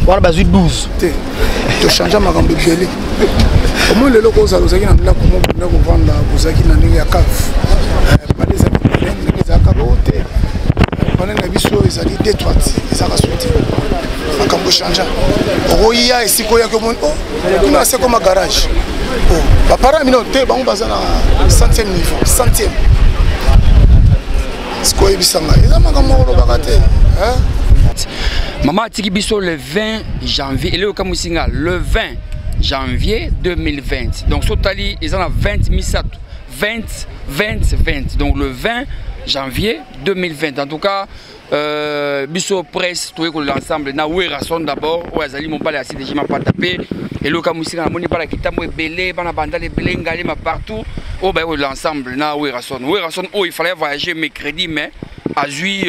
Voilà, bah, 12. Tu changes ma gambe gelée. Comment le loco ça vous a dit dans la comment vous vendre vous a dit dans les caves. Pas des amis, les acabotés. Pendant la biso ils a dit détoite, ils a rassuté. Un campo change. Roya et sikoya que mon oh, on a c'est comme un garage. Oh, papa mino te ba on basa na 100e niveau, 100e. Sikoya bisanga. Ils a makambo lo bakate. Hein? Maman Tiki Bisso le 20 janvier, et le Kamusinga le 20 janvier 2020. Donc, Sotali, ils en ont 20 20. Donc, le 20 janvier 2020. En tout cas, Bisso Presse, tout l'ensemble, na Werason d'abord, où Azali m'ont pas la CDJ m'a pas tapé, et le Kamusinga, mon pas la Kitamo est belé, bana banda les belé, ngalé ma partout, oh ben l'ensemble, na Werason. Werason, oh il fallait voyager mercredi, mais à Jui,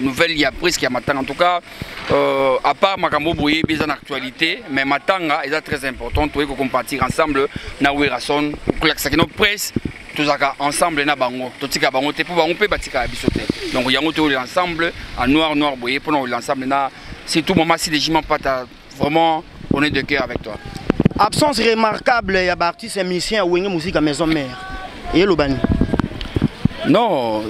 nouvelle, il y a presque matin. En tout cas, à part Makambo Boye, bien en actualité, mais Matanga est très important. Tout qu'on partir ensemble, na Werason, pour que nos presse, tous ensemble, na Bango. Tout ce qui a Bango, pour Bango, peut bâtir à Bissoté. Donc, il y a un ensemble, en noir, Boye, pour nous l'ensemble, c'est tout moment si les gens pas vraiment, on est de cœur avec toi. Absence remarquable, il y a des artistes et musiciens ou une musique à maison mère. Et le bani. Non,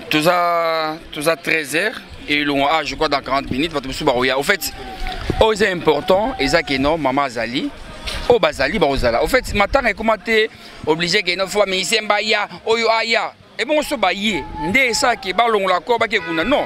tout ça 13h et je crois dans 40 minutes. Au fait, c'est important, et ça qui est non, maman Zali, au Bazali, Barozala. Au fait, maintenant, comment tu es obligé que nous fois mais Baya, Oyo Aya, et bon, ce baillé, n'est ça qui est ballon la corba qui est non.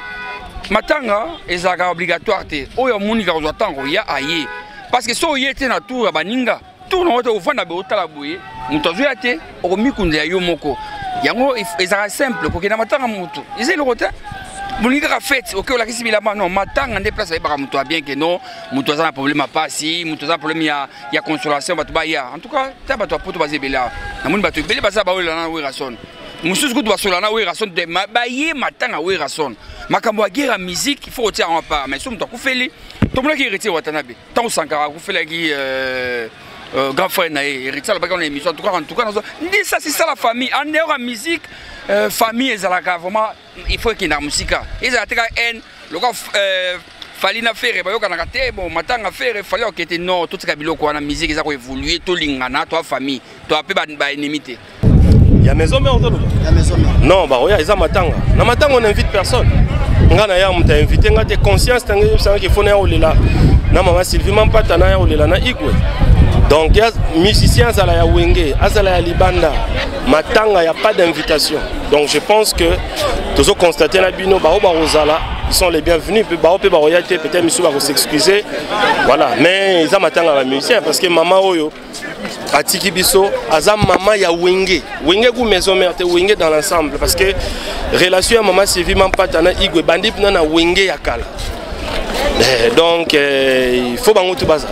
Maintenant, c'est obligatoire, Oyo Monika aux attentes, Oya Aye. Parce que si Oya était na tour à Baninga, tout le monde au fond de la bouée, nous t'avons été au Mikunde à Yomoko. Yango ezara simple ko kena matanga mutu izé le rota mulinga fait OK la kisi bilama non matanga ndé place ba mutu bien que non mutu za problème pas si mutu za problème ya consolation batu ba ya en tout cas ta batu poto bazé bela na muni batu bela baza ba wela na Werason mususu kutu basola na Werason de ba ye matanga Werason makambo ya guerre musique il faut retirer en part mais so mutu ko feli to mona ki retirer watanabe tant sankara ko fela ki grand frère naé héritier la bagarre émission en tout cas ça c'est ça la famille en dehors de musique famille ezalaka vraiment il faut qu'il y ait la musique ezalaka en le gars fallait na faire ba yoka na kate bon matanga faire fallait que était non tout ce kabilo ko na musique ezako évoluer to lingana to famille to apé ba ennemité ya maison mère ya maison mère non ba oya eza matanga na matanga on invite personne ngana ya muta inviter ngate conscience tangi ça qu'il faut na olela na maman Sylvie Mampata na ya olela na igwe. Donc, il y a des musiciens à la Wenge, à la Libanda, Matanga, il n'y a pas d'invitation. Donc, je pense que tous constater la bino, ils sont les bienvenus. Peut-être qu'ils vont s'excuser. Voilà, mais ils ont Matanga la musicien parce que maman Oyo, à Tiki Bisso, Azam maman ya Wenge. Wenge ou maison mère, Wenge dans l'ensemble. Parce que relation à maman Sylvie Mampatana, Igwe, Bandip na Wenge Yakala. Donc, il faut bango tout bazar.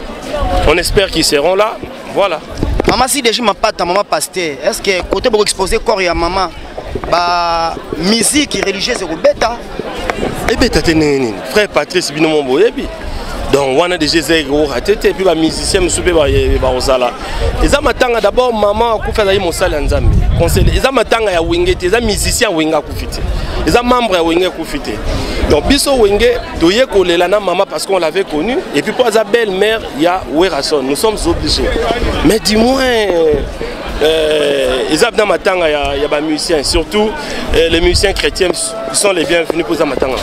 On espère qu'ils seront là. Voilà. Maman, si déjà ma patte, maman pasteur, est-ce que côté pour exposer corps et maman, bah musique religieuse c'est bêta. Eh bêta t'es frère Patrice Binomo Boyebi. Donc on a déjà zéro raté puis les musiciens me soupé ba osala. Les amatanga d'abord maman a fait mon salle nzambe. Conseil les amatanga ya wingé, les musiciens winga kufité. Les membres ya winga kufité. Donc biso wingé doye kolela na maman parce qu'on l'avait connu et puis pour sa belle-mère il y a Werason. Nous sommes obligés. Mais dis-moi les amatanga ya ba musiciens surtout les musiciens chrétiens sont les bienvenus pour amatanga.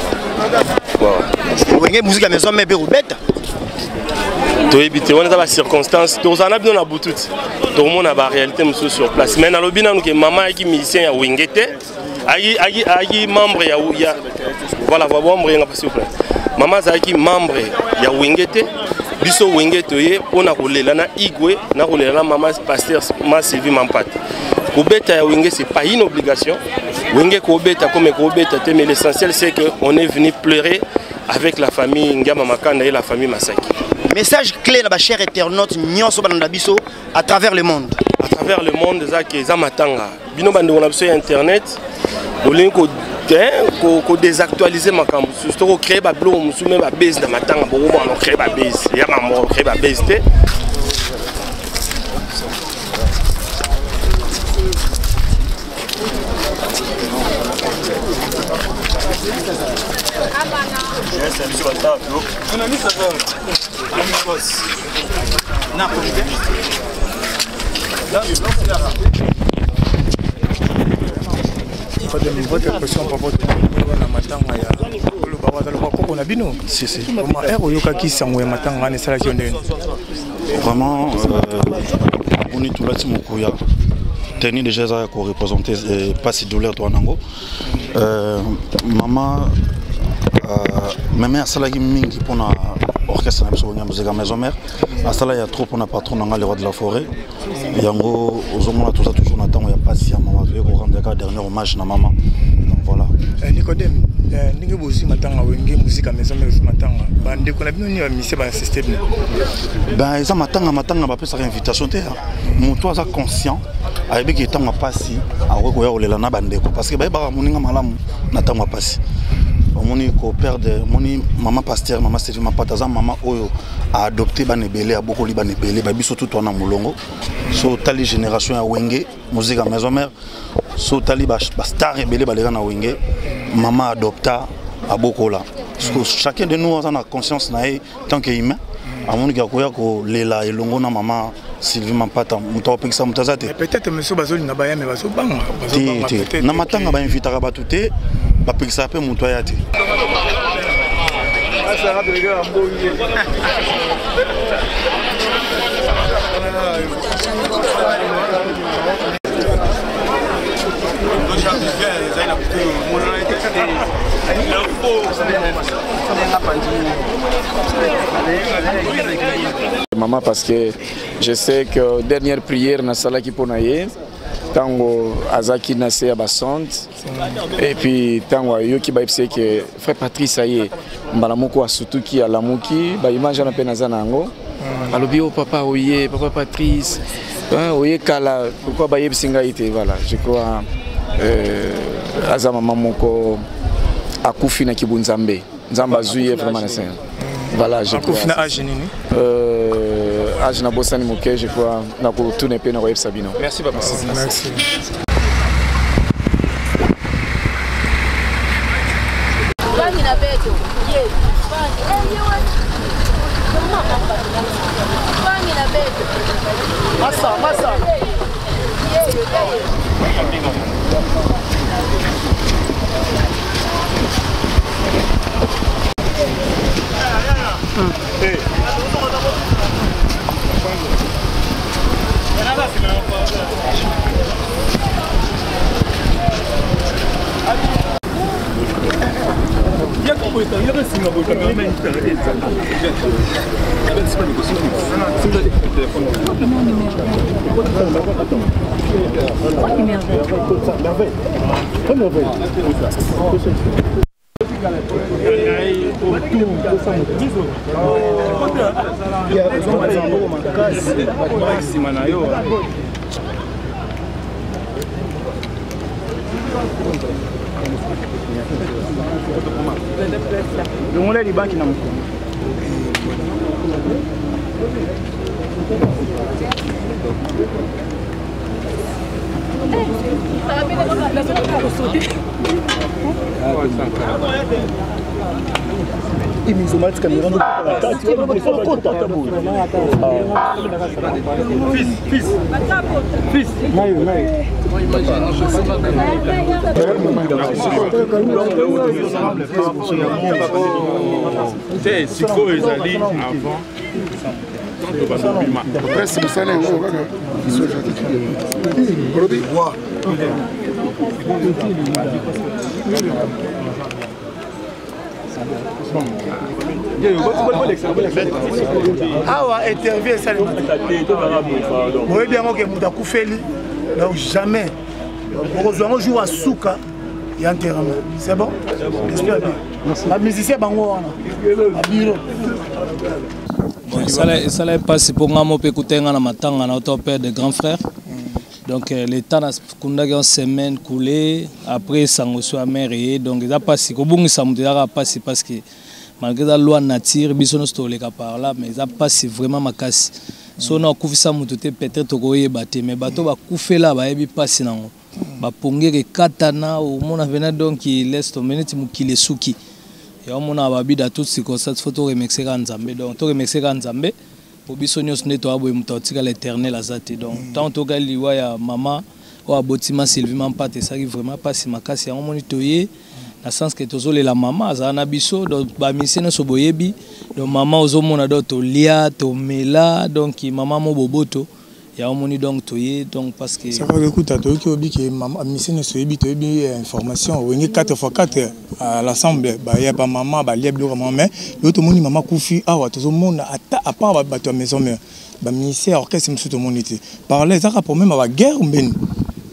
Wenge musique à maison mais bête. Tu évites on a des circonstances tous en a bien na boutout tout le monde a la réalité monsieur sur place mais na lobina nous que maman qui musicien ya wingete ayi membre ya voilà membre ya s'il vous plaît maman zaki membre ya wingete biso wingete ye pona kolela na igwe na kolela na maman pasteur ma Sylvie Mampata kobeta ya wingé c'est pas une obligation wingé kobeta comme kobeta mais l'essentiel c'est que on est venu pleurer avec la famille Ngama Makanda et la famille Masaki. Message clé la chère internaute nyonso bananda biso à travers le monde. À travers le monde za ke za matanga. Bino bando on a besoin internet. Olinko ko désactualiser makambo surtout ko créer ba blog musu même ba base na matanga bo on créer ba base ya mamo créer ba base te Votre question par rapport à matanga ya le baba le bako na bino si comment ero yoka ki sango matanga ne sala kionde vraiment on est tout là timokuya teni déjà ça ko représenter pas si douleur toi nango maman même à sala mingi pona orchestre na biso nya musique maison mère à sala ya trop pona patron nanga le roi de la forêt yango ozomona tout ça toujours na temps ya patient maman ko rendre ka dernier hommage na maman donc voilà Nicodème ninge bosi matanga wenge musique maison mère matanga bande ko na bino ni mise ba système ben eza matanga ba pesa invitation te moto aza conscient ayebi ki tanga pasi akoya olela na bandeko parce que ba moninga malamu na tanga pasi omoni ko perdre moni maman pasteur maman Stéphie Mapata maman oyo a adopté banebele a beaucoup li banebele ba biso tout na molongo so tali génération ya wenge musique à maison mère so tali ba star rebele ba na wenge maman adopta a beaucoup là parce que chacun de nous a na conscience na tant que humain amoni ka koya ko lela elongo na maman Sylvie Mapata muto pekisa mutazate peut-être monsieur bazoli na baya mais bazo banga na matanga ba invitera ba tuté ba pekisa pe muto ayate Maman, parce que je sais que dernière prière na sala ki ponaye tango azaki na se abasante et puis tango yoki ba ipse que frère Patrice aye mbala moko asutuki alamuki ba image na pe nazana ngo alobi o papa oye papa Patrice oye kala pourquoi ba yebsinga ite voilà je crois aza maman moko akufi na kibunzambe nzamba zuye vraiment na sen voilà je crois akufina âge nini âge na bosani moke je crois na ko tourner pe na ko yebsa bino merci papa merci massa Longole libaki na mkono. Awa interview ça oui bien que muta kufeli donc jamais on joue à souka et enterrement c'est bon j'espère bien la musicien bango wana biro ça là passe pour ngamo pe kutenga na matanga na auto père de grand frère Donc le temps a une semaine coulée, après ça a mère donc ça passe. Comme ça a passé parce que malgré la loi nature, bisono stoleka par là, mais ça passe vraiment ma casse. Si on a couvert ça, peut-être qu'on battu, mais bateau va couvrir là, va y passer non. Va pongé katana ou mon avenir donc il laisse tomber tu mukile suki. Et on a habité à toutes ces circonstances, photo remixer en Zambé, donc to remixer en Zambé. Pour bisognos neto abo mutotika l'éternel azate donc tant to gali wa ya mama o abotima Sylvie Mampate ça qui vraiment pas si makasi ya monitoyer na sens que tozole la mama za na biso donc ba misene so boyebi donc mama ozomona do to lia to mela donc mama mo boboto ya omoni donc toye donc parce que ça va écouter to ki obi que mama misene so yebi to yebi information wengi 4x4 à l'assemblée ba ya ba mama ba lia bilo mais l'autre moni mama kufi awa tozomona ata à part ba to maison mais ba ministère orchestre musu to monité parler ça pour même ba guerre mbeni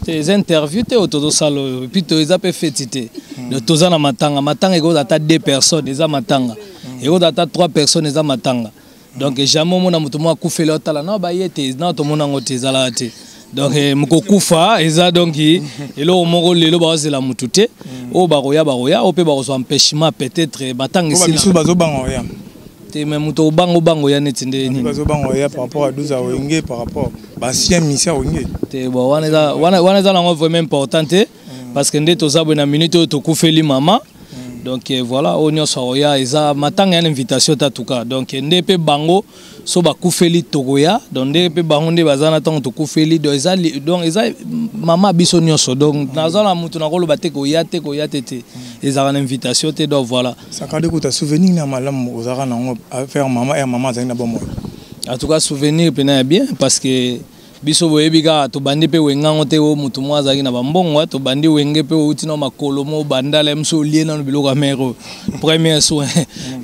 tes interviews te autozo salo puis to za pe fetité de tozana matanga ego ata 2 personnes eza matanga ego ata 3 personnes eza matanga. Donc jamais mon amour moi couper l'autre là non bah y était non tout mon angote zalate donc mko kufa eza donc et là au moro lelo ba zela mutute o baroya o pe ba so empêchement peut-être batang ici biso bazo bangoya te même muto bango ya netinde ni bazo bangoya par rapport à 12 awenge par rapport ancien ministère wenge te bo wana za lango vraiment importante parce que ndeto zabo na minute to kufeli mama. Donc voilà, on y a soya, ils m'attendent une invitation en tout cas. Donc ndepe bango so ba kufeli togoya, donc ndepe bango nde bazana tant to kufeli donc ils mama biso nyonso donc nazala mutu na kolo bate ko yate tete. Ils ont une invitation te donc voilà. Ça quand écoute ta souvenir na malam ozara na faire maman et maman za na bon moi. En tout cas souvenir pena bien parce que biso boyebiga to bandi pe wengango te o mutu mwaza ki na bambongo to bandi wenge pe uti no makolo mo bandala mso liena no biloko mère premier soin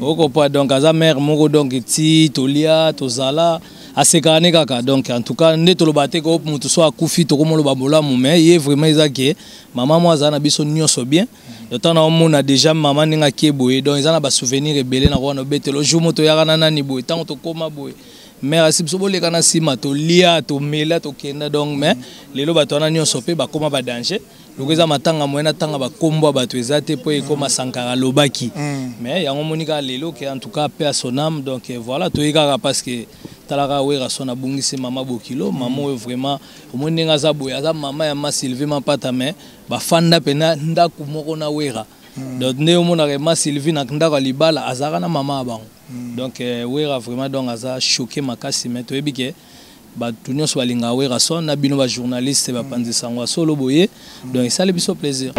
oko pas donc aza mère moko donc ti to lia to zala asekane kaka donc en tout cas nde to lobate ko mutu so akufi to ko mo lobabola mu mais ye vraiment ezaki maman mwaza na biso nyonso bien le temps na mona déjà maman ninga kieboye donc ezana ba souvenir rebelle na ko no betelo jour moto ya kana nani boye tant to koma boye. Mais si vous voulez que sima to lia to mela to kenda donc mais lelo bato na nyonso pe ba koma ba danger lokeza matanga moyena tanga ba kombo bato ezate po e koma sankara lobaki mais yango monika lelo que en tout cas paix à son âme donc voilà to yika parce que talaka wera sona bungisi mama bokilo maman vraiment au monde ngaza boya za mama ya ma Sylvie Mampata mais ba fanda pena ndaku moko na wera donc ne omona ma Sylvie na ndaka libala azaka na mama bango. Donc wera vraiment donc aza choqué makasi mais to ebike ba tunyo so balinga wera son na bino ba journaliste ba panzisa ngwa solo boye donc ça le biso plaisir.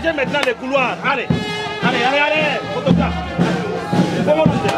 dégagez maintenant les couloirs. Allez, allez, allez, allez, photographe. Comment vous êtes?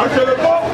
Monsieur, dégagez les couloirs.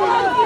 Vamos,